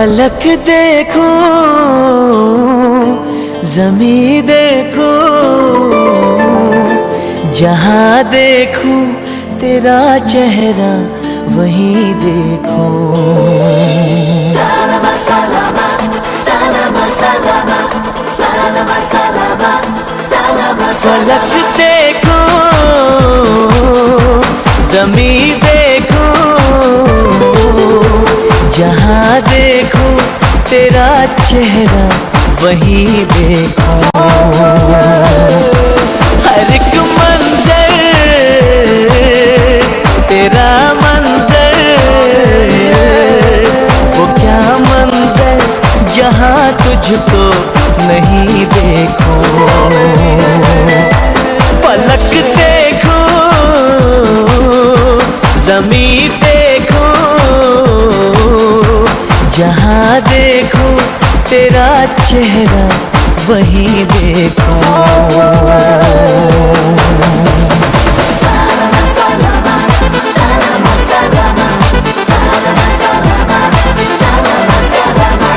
फलक देखो, ज़मीं देखो, जहाँ देखो तेरा चेहरा वहीं देखो। सलामा सलामा सलामा सलामा सलामा सलामा सलामा। फलक देखो, ज़मीं देखो, जहाँ देखो तेरा चेहरा वहीं देखो। हर एक मंजर तेरा मंजर, वो क्या मंजर जहाँ तुझको नहीं देखो। फलक देखो, ज़मीं देखो, जहाँ देखो तेरा चेहरा वहीं देखो। सलामा सलामा सलामा सलामा सलामा सलामा सलामा सलामा।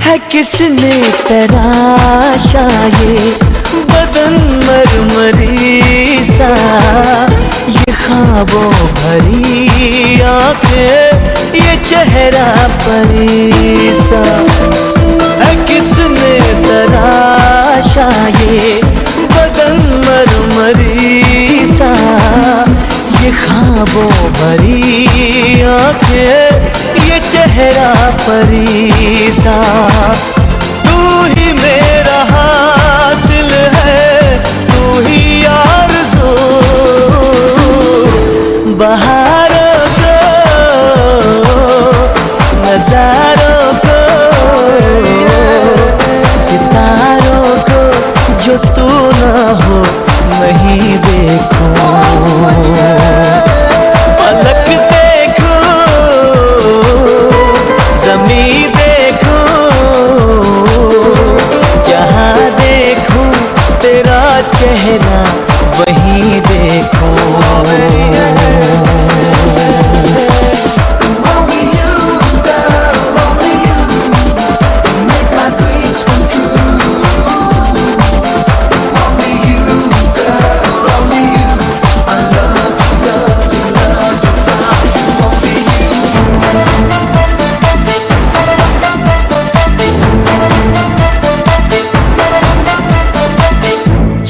है किसने तराशा ये बदन मरमरी सा, ये ख्वाबों भरी आंखें, ये चेहरा परी सा। है किसने तराशा ये बदन मरमरी सा, ये ख्वाबों भरी आंखें, ये चेहरा परी सा। तू ही मेरा हासिल है, तू ही आरज़ू, बहारों को, नज़ारों को, सितारों को, जो तू ना हो नहीं देखो। फलक देखो, ज़मीं देखो, जहाँ देखो तेरा चेहरा वहीं देखो।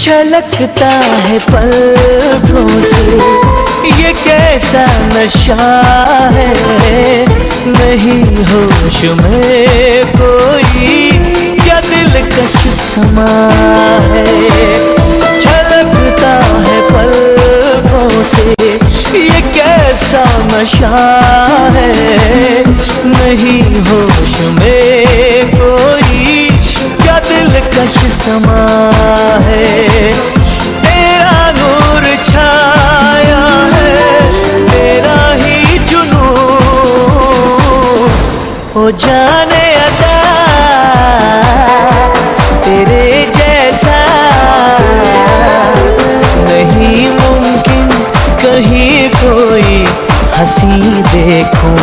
छलकता है पलकों से ये कैसा नशा है, नहीं होश में कोई क्या दिलकश समा है। छलकता है पलकों से ये कैसा नशा है, नहीं होश में कोई क्या दिलकश समा है। तेरा नूर छाया है, तेरा ही जुनून, ओ जाने अता तेरे जैसा नहीं मुमकिन कहीं कोई हंसी देखो।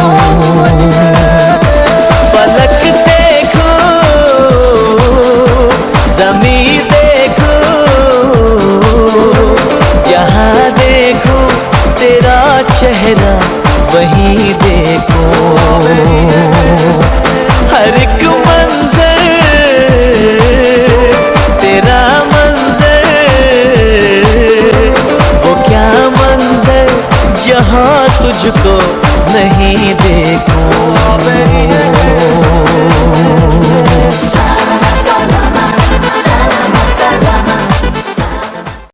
फलक देखो, ज़मीं देखो, जहाँ देखो तेरा चेहरा वहीं देखो। हर एक मंजर तेरा मंजर, वो क्या मंजर जहाँ तुझको नहीं देखो।